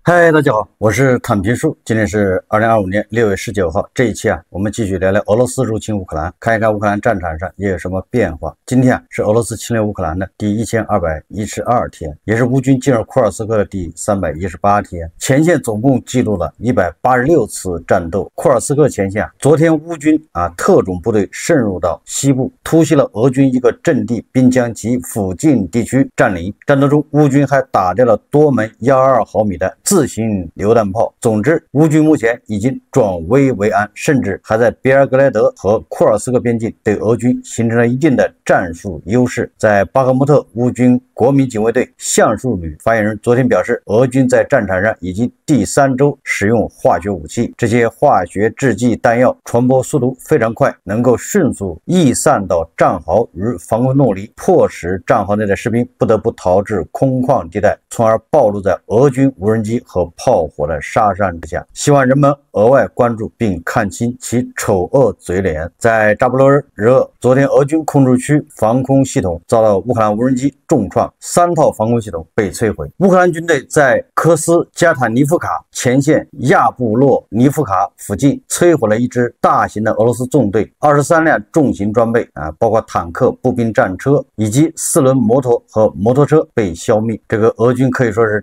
嗨，大家好，我是躺平叔。今天是2025年6月19号，这一期我们继续聊聊俄罗斯入侵乌克兰，看一看乌克兰战场上也有什么变化。今天是俄罗斯侵略乌克兰的第1212天，也是乌军进入库尔斯克的第318天。前线总共记录了186次战斗。库尔斯克前线昨天乌军特种部队渗入到西部，突袭了俄军一个阵地，并将其附近地区占领。战斗中，乌军还打掉了多门122毫米的自行榴弹炮。总之，乌军目前已经转危为安，甚至还在别尔格莱德和库尔斯克边境对俄军形成了一定的战术优势。在巴赫穆特，乌军国民警卫队橡树旅发言人昨天表示，俄军在战场上已经第3周使用化学武器，这些化学制剂弹药传播速度非常快，能够迅速逸散到战壕与防空洞里，迫使战壕内的士兵不得不逃至空旷地带，从而暴露在俄军无人机和炮火的杀伤之下。希望人们额外关注并看清其丑恶嘴脸。在扎波罗热，昨天俄军控制区防空系统遭到乌克兰无人机重创，3套防空系统被摧毁。乌克兰军队在科斯加坦尼夫卡前线亚布洛尼夫卡附近摧毁了一支大型的俄罗斯纵队，23辆重型装备包括坦克、步兵战车以及4轮摩托和摩托车被消灭。这个俄军可以说是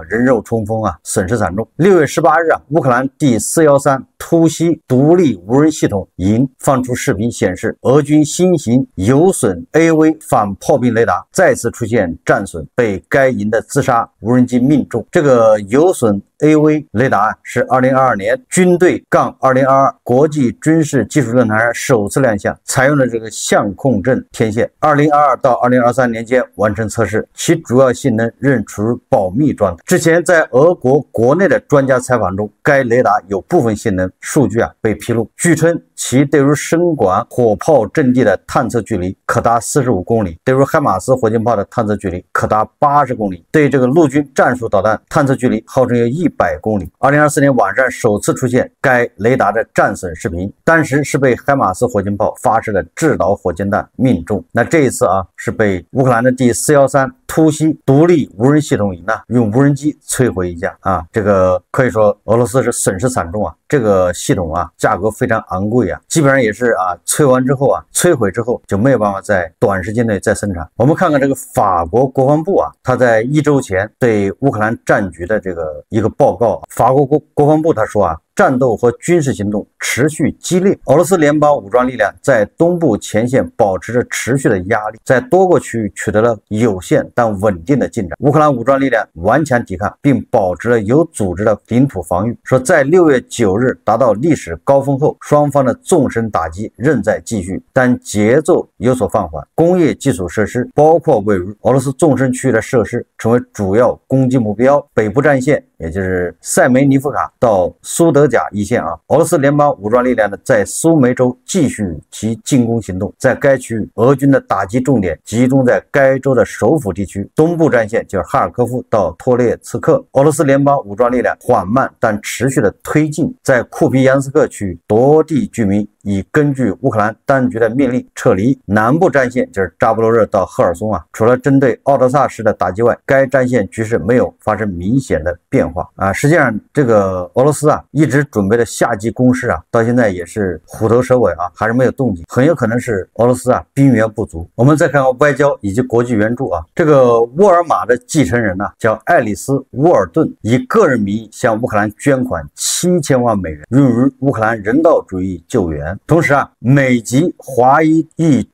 人肉冲锋损失惨重。6月18日乌克兰第413突袭独立无人系统营放出视频显示，俄军新型有损 AV 反炮兵雷达再次出现战损，被该营的自杀无人机命中。这个有损AV 雷达是2022年军队-2022国际军事技术论坛上首次亮相，采用了这个相控阵天线。2022到2023年间完成测试，其主要性能仍处于保密状态。之前在俄国国内的专家采访中，该雷达有部分性能数据被披露。据称，其对于深管火炮阵地的探测距离可达45公里，对于海马斯火箭炮的探测距离可达80公里，对这个陆军战术导弹探测距离号称有100公里。2024年晚上首次出现该雷达的战损视频，当时是被海马斯火箭炮发射的制导火箭弹命中。那这一次是被乌克兰的第413突袭独立无人系统营用无人机摧毁一架这个可以说俄罗斯是损失惨重这个系统价格非常昂贵基本上也是摧毁之后就没有办法在短时间内再生产。我们看看这个法国国防部他在1周前对乌克兰战局的一个报告。法国国防部他说战斗和军事行动持续激烈，俄罗斯联邦武装力量在东部前线保持着持续的压力，在多个区域取得了有限但稳定的进展。乌克兰武装力量顽强抵抗，并保持了有组织的领土防御。说在6月9日达到历史高峰后，双方的纵深打击仍在继续，但节奏有所放缓。工业基础设施，包括位于俄罗斯纵深区域的设施，成为主要攻击目标。北部战线，也就是塞梅尼夫卡到苏德甲一线俄罗斯联邦武装力量在苏梅州继续其进攻行动。在该区域，俄军的打击重点集中在该州的首府地区。东部战线就是哈尔科夫到托列茨克，俄罗斯联邦武装力量缓慢但持续的推进，在库皮扬斯克区域，多地居民已根据乌克兰当局的命令撤离。南部战线就是扎波罗热到赫尔松除了针对奥德萨市的打击外，该战线局势没有发生明显的变化实际上这个俄罗斯一直准备的夏季攻势到现在也是虎头蛇尾还是没有动静，很有可能是俄罗斯兵源不足。我们再看看外交以及国际援助这个沃尔玛的继承人叫爱丽丝·沃尔顿，以个人名义向乌克兰捐款7000万美元，用于乌克兰人道主义救援。同时美籍华裔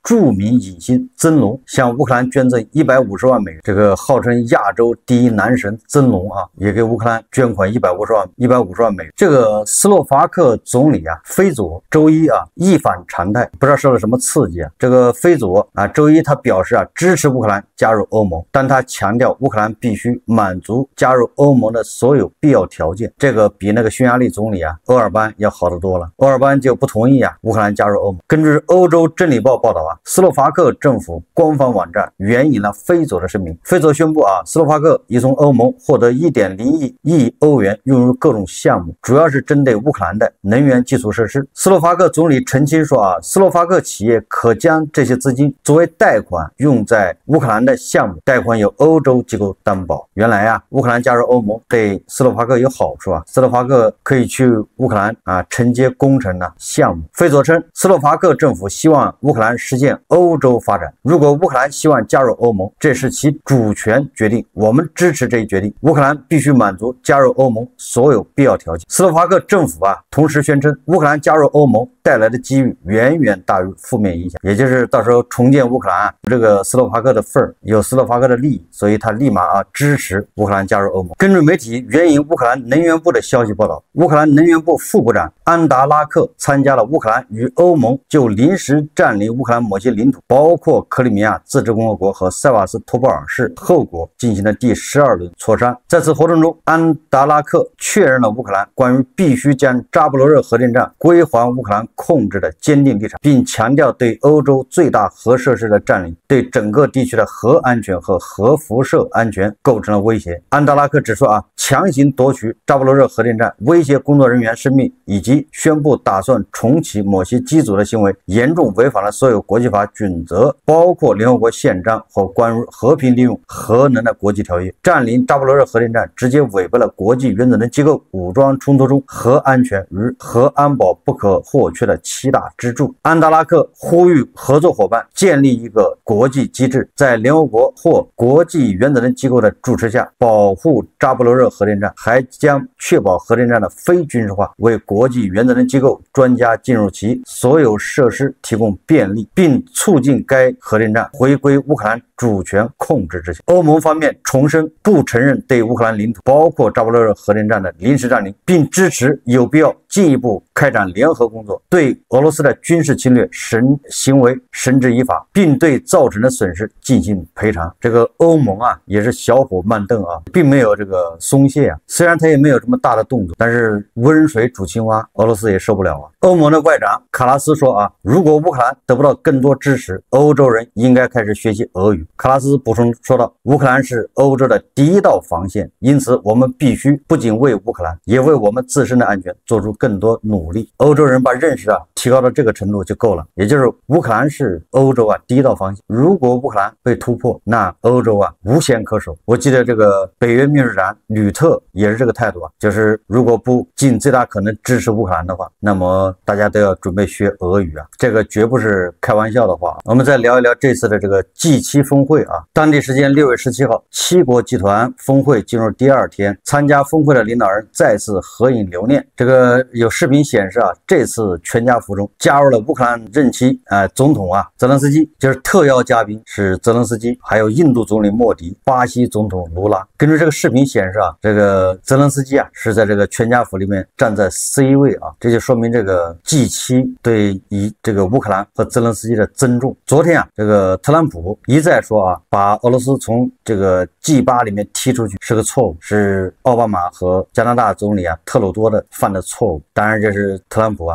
著名影星曾龙向乌克兰捐赠150万美元，这个号称亚洲第一男神曾龙也给乌克兰捐款150万美元。这个斯洛伐克总理菲佐周一一反常态，不知道受了什么刺激这个菲佐周一他表示支持乌克兰加入欧盟，但他强调乌克兰必须满足加入欧盟的所有必要条件。这个比那个匈牙利总理鄂尔班要好得多了。鄂尔班就不同意乌克兰加入欧盟。根据欧洲真理报报道斯洛伐克政府官方网站援引了菲佐的声明，菲佐宣布斯洛伐克已从欧盟获得1.01亿欧元用于各种项目，主要是针对乌克兰的能源基础设施。斯洛伐克总理澄清说斯洛伐克企业可将这些资金作为贷款用在乌克兰的项目，贷款由欧洲机构担保。原来乌克兰加入欧盟对斯洛伐克有好处斯洛伐克可以去乌克兰承接工程项目。菲佐称，斯洛伐克政府希望乌克兰实现欧洲发展，如果乌克兰希望加入欧盟，这是其主权决定，我们支持这一决定。乌克兰必须满足加入欧盟所有必要条件。斯洛伐克政府同时宣称，乌克兰加入欧盟带来的机遇远远大于负面影响，也就是到时候重建乌克兰这个斯洛伐克的份儿，有斯洛伐克的利益，所以他立马支持乌克兰加入欧盟。根据媒体援引乌克兰能源部的消息报道，乌克兰能源部副部长安达拉克参加了乌克兰与欧盟就临时占领乌克兰某些领土，包括克里米亚自治共和国和塞瓦斯托波尔市后国进行的第12轮磋商。在此活动中，安达拉克确认了乌克兰关于必须将扎波罗热核电站归还乌克兰控制的坚定立场，并强调对欧洲最大核设施的占领对整个地区的核安全和核辐射安全构成了威胁。安达拉克指出强行夺取扎波罗热核电站，威胁工作人员生命，以及宣布打算重启某些机组的行为，严重违反了所有国际法准则，包括联合国宪章和关于和平利用核能的国际条约。占领扎波罗热核电站直接违背了国际原子能机构武装冲突中核安全与核安保不可或缺的7大支柱。安达拉克呼吁合作伙伴建立一个国际机制，在联合国或国际原子能机构的主持下保护扎波罗热核电站，还将确保核电站的非军事化，为国际原子能机构专家进入其所有设施提供便利，并促进该核电站回归乌克兰主权控制之下。欧盟方面重申不承认对乌克兰领土，包括扎波罗热核电站的临时占领，并支持有必要进一步开展联合工作，对俄罗斯的军事侵略行为绳之以法，并对造成的损失进行赔偿。这个欧盟也是小火慢炖并没有这个松懈虽然他也没有这么大的动作，但是温水煮青蛙，俄罗斯也受不了欧盟的外长卡拉斯说如果乌克兰得不到更多支持，欧洲人应该开始学习俄语。卡拉斯补充说道，乌克兰是欧洲的第一道防线，因此我们必须不仅为乌克兰，也为我们自身的安全做出更多努力。欧洲人把认识提高到这个程度就够了，也就是乌克兰是欧洲第一道防线，如果乌克兰被突破，那欧洲无险可守。我记得这个北约秘书长吕特也是这个态度就是如果不尽最大可能支持乌克兰的话，那么大家都要准备学俄语这个绝不是开玩笑的话。我们再聊一聊这次的这个 G7 峰会当地时间6月17号，7国集团峰会进入第2天，参加峰会的领导人再次合影留念。这个有视频显示这次全家福中加入了乌克兰任期总统泽连斯基，就是特邀嘉宾是泽连斯基，还有印度总理莫迪、巴西总统卢拉。根据这个视频显示这个泽连斯基是在这个全家福里面站在 C 位这就说明这个 G7 对于这个乌克兰和泽连斯基的尊重。昨天这个特朗普一再说把俄罗斯从这个 G8 里面踢出去是个错误，是奥巴马和加拿大总理特鲁多的犯的错误。当然这是特朗普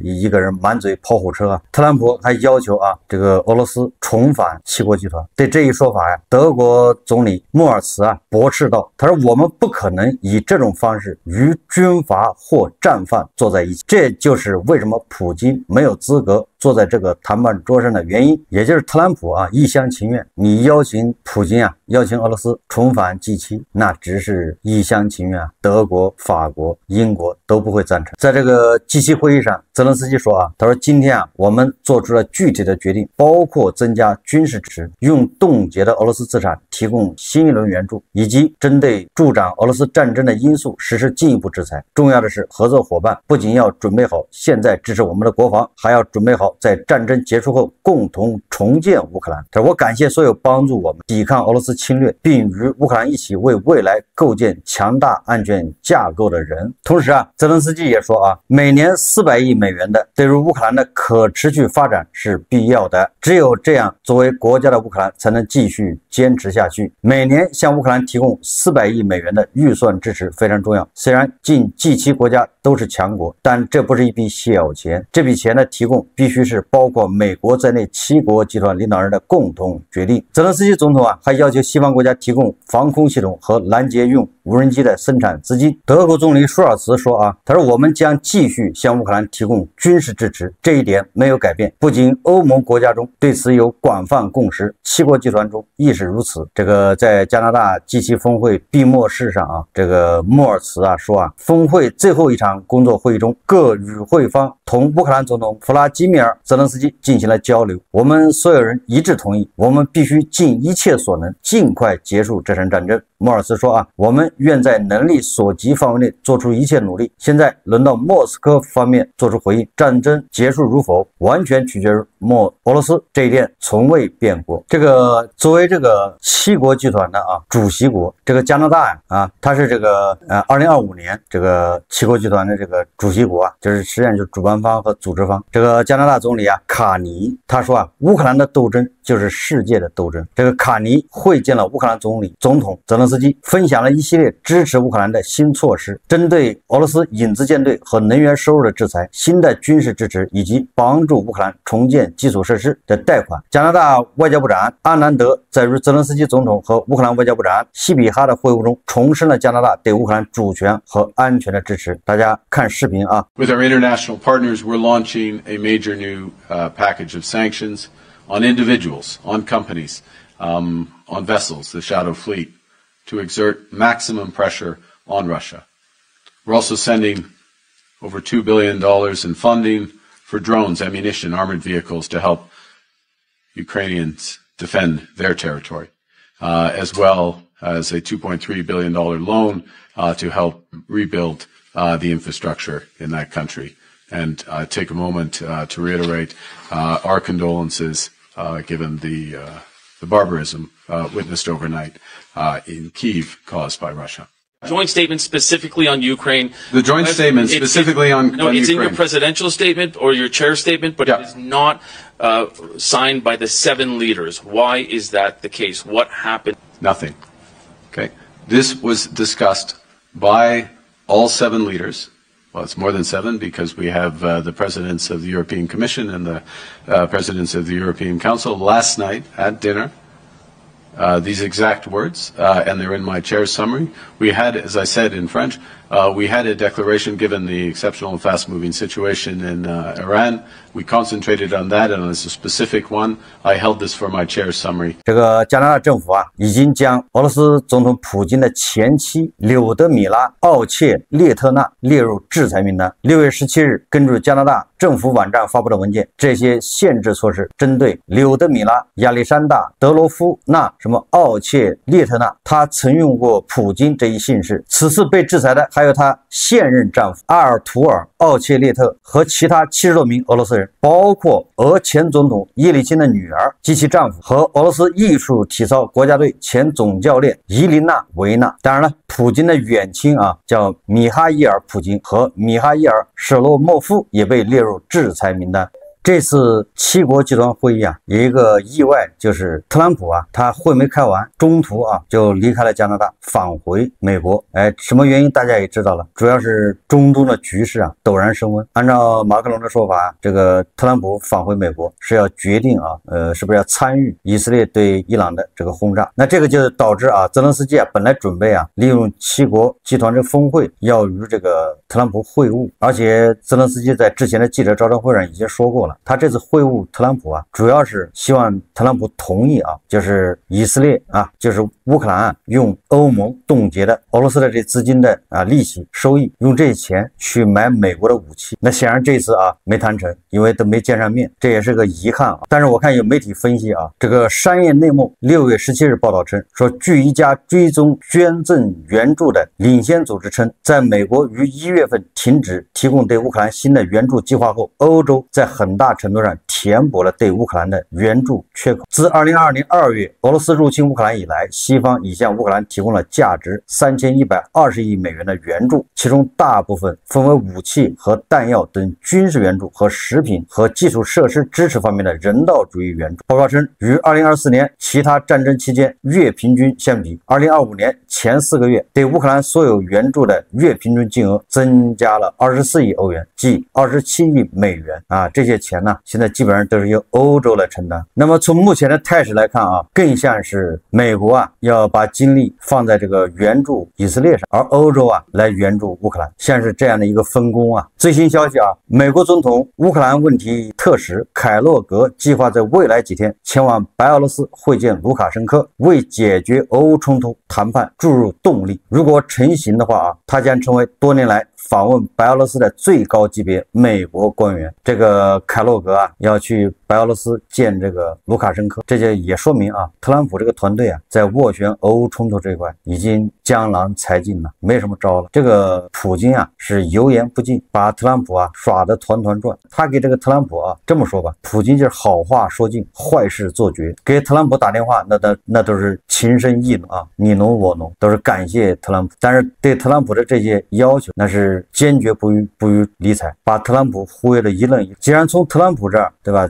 一个人满嘴跑火车特朗普还要求这个俄罗斯重返7国集团。对这一说法德国总理默尔茨驳斥道，他说我们不可能以这种方式与军阀或战犯坐在一起，这就是为什么普京没有资格坐在这个谈判桌上的原因。也就是特朗普一厢情愿，你邀请普京邀请俄罗斯重返 G7， 那只是一厢情愿德国、法国、英国都不会赞成。在这个 G7 会议上，泽连斯基说他说今天我们做出了具体的决定，包括增加军事支持，用冻结的俄罗斯资产提供新一轮援助，以及针对助长俄罗斯战争的因素实施进一步制裁。重要的是，合作伙伴不仅要准备好现在支持我们的国防，还要准备好好在战争结束后共同重建乌克兰。他说：“我感谢所有帮助我们抵抗俄罗斯侵略，并与乌克兰一起为未来构建强大安全架构的人。”同时啊，泽连斯基也说啊，每年400亿美元的对于乌克兰的可持续发展是必要的，只有这样，作为国家的乌克兰才能继续坚持下去。每年向乌克兰提供400亿美元的预算支持非常重要。虽然近G7国家都是强国，但这不是一笔小钱。这笔钱的提供必须是包括美国在内7国集团领导人的共同决定。泽连斯基总统啊，还要求西方国家提供防空系统和拦截用无人机的生产资金。德国总理舒尔茨说啊，他说我们将继续向乌克兰提供军事支持，这一点没有改变。不仅欧盟国家中对此有广泛共识，7国集团中亦是如此。这个在加拿大 G7 峰会闭幕式上啊，这个莫尔茨啊说啊，峰会最后一场工作会议中，各与会方同乌克兰总统弗拉基米尔·泽连斯基进行了交流。我们所有人一致同意，我们必须尽一切所能，尽快结束这场战争。莫尔茨说啊，我们愿在能力所及范围内做出一切努力。现在轮到莫斯科方面做出回应，战争结束与否完全取决于俄罗斯，这一点从未变过。这个作为这个7国集团的主席国，这个加拿大它是这个2025年这个7国集团的这个主席国啊，就是实际上就是主办方和组织方。这个加拿大总理卡尼他说啊，乌克兰的斗争就是世界的斗争。这个卡尼会见了乌克兰总统泽连斯基，分享了一系列支持乌克兰的新措施，针对俄罗斯影子舰队和能源收入的制裁、新的军事支持以及帮助乌克兰重建基础设施的贷款。加拿大外交部长阿南德在与泽连斯基总统和乌克兰外交部长西比哈的会晤中重申了加拿大对乌克兰主权和安全的支持。大家看视频啊。With our international partners, we're launching a major new package of sanctions on individuals, on companies, on vessels, the Shadow Fleet, to exert maximum pressure on Russia. We're also sending over $2 billion in funding for drones, ammunition, armored vehicles to help Ukrainians defend their territory, as well as a $2.3 billion loan to help rebuild the infrastructure in that country. And take a moment to reiterate our condolences given the barbarism witnessed overnight in Kyiv caused by Russia. Joint statement specifically on Ukraine. The joint statement specifically on Ukraine. No, it's Ukraine. in your presidential statement or your chair statement, but yeah. It is not signed by the 7 leaders. Why is that the case? What happened? Nothing. Okay. This was discussed by all 7 leaders. Well, it's more than 7 because we have the presidents of the European Commission and the presidents of the European Council last night at dinner. These exact words, and they're in my chair's summary. We had, as I said in French, we had a declaration given the exceptional and fast-moving situation in Iran. We concentrated on that, and as a specific one, I held this for my chair's summary. 这个加拿大政府已经将俄罗斯总统普京的前妻柳德米拉·奥切列特纳列入制裁名单。6月17日，根据加拿大政府网站发布的文件，这些限制措施针对柳德米拉·亚历山大·德罗夫娜奥切列特纳，她曾用过普京这一姓氏。此次被制裁的还有她现任丈夫阿尔图尔·奥切列特和其他70多名俄罗斯人，包括俄前总统叶利钦的女儿及其丈夫和俄罗斯艺术体操国家队前总教练伊琳娜·维纳。当然了，普京的远亲叫米哈伊尔·普京和米哈伊尔·舍洛莫夫也被列入制裁名单。这次7国集团会议有一个意外，就是特朗普他会没开完，中途就离开了加拿大，返回美国。什么原因大家也知道了，主要是中东的局势陡然升温。按照马克龙的说法，这个特朗普返回美国是要决定是不是要参与以色列对伊朗的这个轰炸。那这个就导致泽连斯基本来准备利用7国集团这峰会要与这个特朗普会晤，而且泽连斯基在之前的记者招待会上已经说过了。他这次会晤特朗普主要是希望特朗普同意就是以色列就是乌克兰用欧盟冻结的俄罗斯的这资金的利息收益，用这些钱去买美国的武器。那显然这次没谈成，因为都没见上面，这也是个遗憾但是我看有媒体分析这个商业内幕6月17日报道称，说据一家追踪捐赠援助的领先组织称，在美国于1月份停止提供对乌克兰新的援助计划后，欧洲在很大大程度上填补了对乌克兰的援助缺口。自2022年2月俄罗斯入侵乌克兰以来，西方已向乌克兰提供了价值3120亿美元的援助，其中大部分分为武器和弹药等军事援助和食品和基础设施支持方面的人道主义援助。报告称，与2024年其他战争期间月平均相比，2025年前4个月对乌克兰所有援助的月平均金额增加了24亿欧元，即27亿美元啊！这些钱呢，现在基本上都是由欧洲来承担。那么从目前的态势来看啊，更像是美国啊要把精力放在这个援助以色列上，而欧洲啊来援助乌克兰，像是这样的一个分工啊。最新消息啊，美国总统乌克兰问题特使凯洛格计划在未来几天前往白俄罗斯会见卢卡申科，为解决俄乌冲突谈判注入动力。如果成行的话啊，他将成为多年来访问白俄罗斯的最高级别美国官员。这个凯洛格啊要去白俄罗斯见这个卢卡申科，这就也说明啊，特朗普这个团队啊在斡旋俄乌冲突这一块已经江郎才尽了，没什么招了。这个普京啊是油盐不进，把特朗普啊耍得团团转。他给这个特朗普啊这么说吧，普京就是好话说尽，坏事做绝。给特朗普打电话那都是情深意浓啊，你侬我侬，都是感谢特朗普。但是对特朗普的这些要求那是坚决不予理睬，把特朗普忽悠的一愣一愣。既然从特朗普这儿，对吧？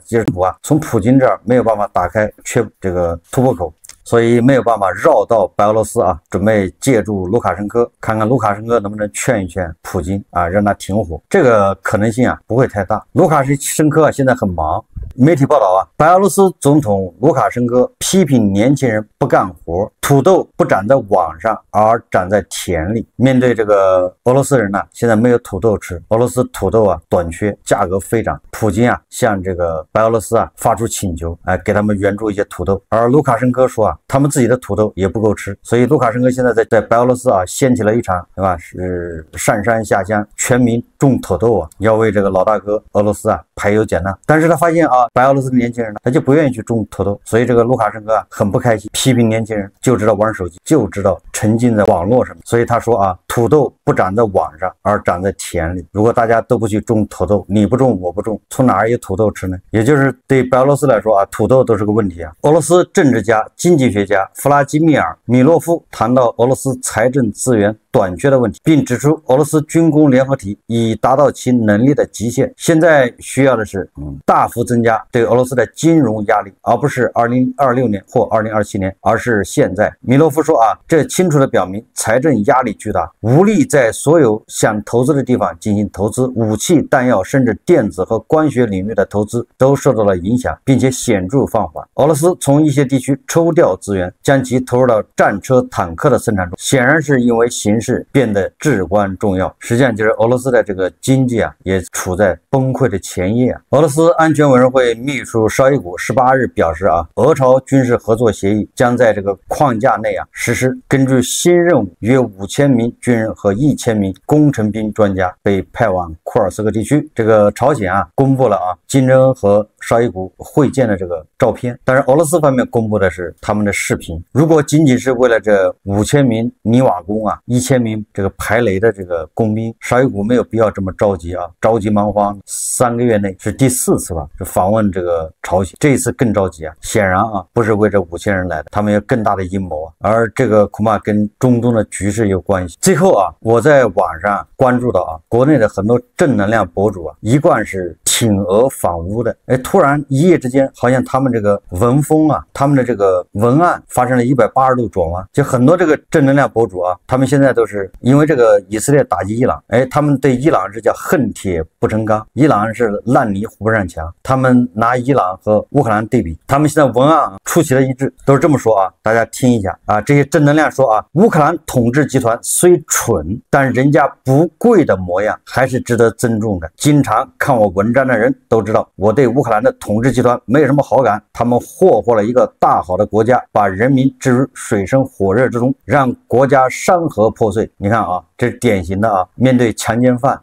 从普京这儿没有办法打开这个突破口，所以没有办法绕到白俄罗斯啊，准备借助卢卡申科，看看卢卡申科能不能劝一劝普京啊，让他停火。这个可能性啊不会太大。卢卡申科啊现在很忙。媒体报道啊，白俄罗斯总统卢卡申科批评年轻人不干活，土豆不长在网上而长在田里。面对这个俄罗斯人呢，现在没有土豆吃，俄罗斯土豆啊短缺，价格飞涨。普京啊向这个白俄罗斯啊发出请求，给他们援助一些土豆。而卢卡申科说啊，他们自己的土豆也不够吃，所以卢卡申科现在在白俄罗斯啊掀起了一场，对吧？是上山下乡，全民种土豆啊，要为这个老大哥俄罗斯啊排忧解难。但是他发现啊，白俄罗斯的年轻人呢，他就不愿意去种土豆，所以这个卢卡申科啊很不开心，批评年轻人就知道玩手机，就知道沉浸在网络上面。所以他说啊，土豆不长在网上，而长在田里。如果大家都不去种土豆，你不种我不种，从哪儿有土豆吃呢？也就是对白俄罗斯来说啊，土豆都是个问题啊。俄罗斯政治家、经济学家弗拉基米尔·米洛夫谈到俄罗斯财政资源短缺的问题，并指出俄罗斯军工联合体已达到其能力的极限，现在需要的是大幅增加对俄罗斯的金融压力，而不是2026年或2027年，而是现在。米洛夫说啊，这清楚地表明财政压力巨大，无力在所有想投资的地方进行投资，武器、弹药甚至电子和光学领域的投资都受到了影响，并且显著放缓。俄罗斯从一些地区抽调资源，将其投入到战车、坦克的生产中，显然是因为形势变得至关重要。实际上就是俄罗斯的这个经济啊也处在崩溃的前夜啊。俄罗斯安全委员会秘书绍伊古18日表示啊，俄朝军事合作协议将在这个框架内啊实施。根据新任务，约5000名军人和1000名工程兵专家被派往库尔斯克地区。这个朝鲜啊公布了啊金正恩和绍伊古会见的这个照片，但是俄罗斯方面公布的是他们的视频。如果仅仅是为了这5000名泥瓦工啊，1000名这个排雷的这个工兵，绍伊古没有必要这么着急啊，着急忙慌。3个月内是第4次吧，是访问这个朝鲜，这一次更着急啊，显然啊不是为这5000人来的，他们有更大的阴谋啊，而这个恐怕跟中东的局势有关系。最后啊，我在网上关注到啊，国内的很多正能量博主啊，一贯是挺俄反乌的，突然一夜之间，好像他们这个文风啊，他们的这个文案发生了180度转弯。就很多这个正能量博主啊，他们现在都是因为这个以色列打击伊朗，他们对伊朗是叫恨铁不成钢，伊朗是烂泥糊不上墙，他们拿伊朗和乌克兰对比，他们现在文案出奇的一致，都是这么说啊，大家听一下啊，这些正能量说啊，乌克兰统治集团虽蠢，但人家不跪的模样还是值得尊重的。经常看我文章的人都知道，我对乌克兰的统治集团没有什么好感，他们霍霍了一个大好的国家，把人民置于水深火热之中，让国家山河破碎。碎。你看啊，这是典型的啊，面对强奸犯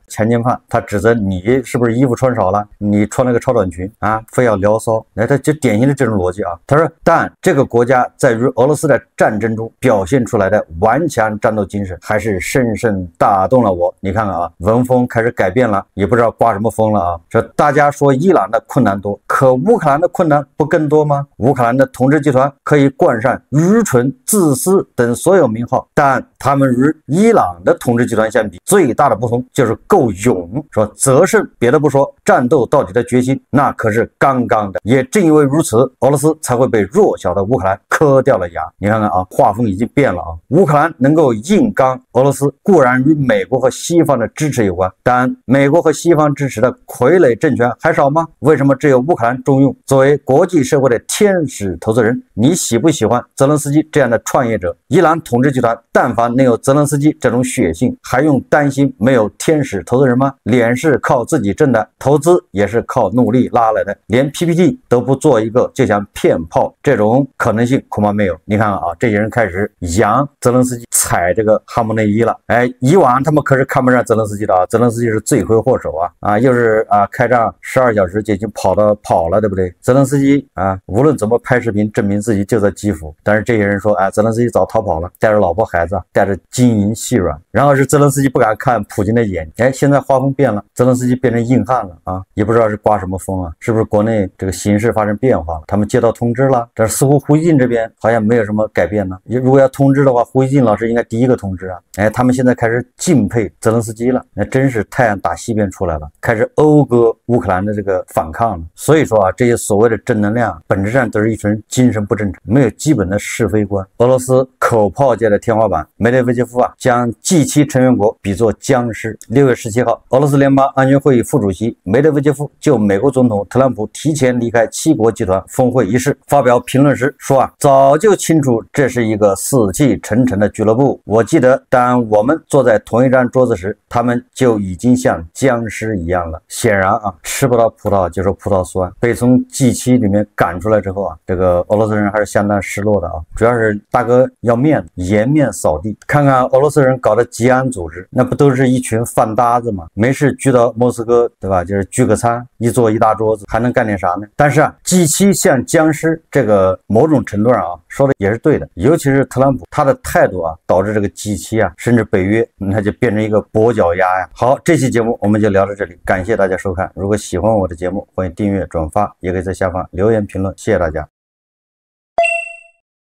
他指责你是不是衣服穿少了，你穿了个超短裙啊，非要撩骚，那他就典型的这种逻辑啊。他说，但这个国家在与俄罗斯的战争中表现出来的顽强战斗精神，还是深深打动了我。你看看啊，文风开始改变了，也不知道刮什么风了啊。说大家说伊朗的困难多，可乌克兰的困难不更多吗？乌克兰的统治集团可以冠上愚蠢、自私等所有名号，但他们与伊朗的统治集团相比，最大的不同就是够勇。说择胜，别的不说，战斗到底的决心那可是杠杠的。也正因为如此，俄罗斯才会被弱小的乌克兰磕掉了牙。你看看啊，画风已经变了啊。乌克兰能够硬刚俄罗斯，固然与美国和西方的支持有关，但美国和西方支持的傀儡政权还少吗？为什么只有乌克兰重用？作为国际社会的天使投资人，你喜不喜欢泽连斯基这样的创业者？伊朗统治集团但凡能有泽连斯基这种血性，还用担心没有天使投资人吗？脸是靠自己挣的，投资也是靠努力拉来的，连 PPT 都不做一个就想骗炮，这种可能性恐怕没有。你看看啊，这些人开始扬泽连斯基踩这个哈姆内伊了。哎，以往他们可是看不上泽连斯基的啊，泽连斯基是罪魁祸首啊，又是开战12小时就已经跑了，对不对？泽连斯基无论怎么拍视频证明自己就在基辅，但是这些人说泽连斯基早逃跑了，带着老婆孩子，带着金银细软。然后是泽连斯基不敢看普京的眼，现在画风变了，泽连斯基变成硬汉了啊，也不知道是刮什么风啊，是不是国内这个形势发生变化了？他们接到通知了，但是似乎胡锡进这边好像没有什么改变呢。如果要通知的话，胡锡进老师应该第一个通知啊。他们现在开始敬佩泽连斯基了，那真是太阳打西边出来了，开始讴歌乌克兰的这个反抗了。所以说这些所谓的正能量，本质上都是一群精神不正常，没有基本的是非观。俄罗斯口炮界的天花板梅德韦杰夫将 G7 成员国比作僵尸。6月17号，俄罗斯联邦安全会议副主席梅德韦杰夫就美国总统特朗普提前离开7国集团峰会一事发表评论时说早就清楚这是一个死气沉沉的俱乐部。我记得当我们坐在同一张桌子时，他们就已经像僵尸一样了。显然吃不到葡萄就说葡萄酸，被从 G7 里面赶出来之后这个俄罗斯人还是相当失落的主要是大哥要面子，颜面扫地。看看俄罗斯人搞的吉安组织，那不都是一群饭搭子吗？没事聚到莫斯科，对吧？就是聚个餐，一坐一大桌子，还能干点啥呢？但是G7 像僵尸，这个某种程度上说的也是对的。尤其是特朗普他的态度导致这个G7甚至北约那就变成一个跛脚鸭呀。好，这期节目我们就聊到这里，感谢大家收看。如果喜欢我的节目，欢迎订阅转发，也可以在下方留言评论，谢谢大家。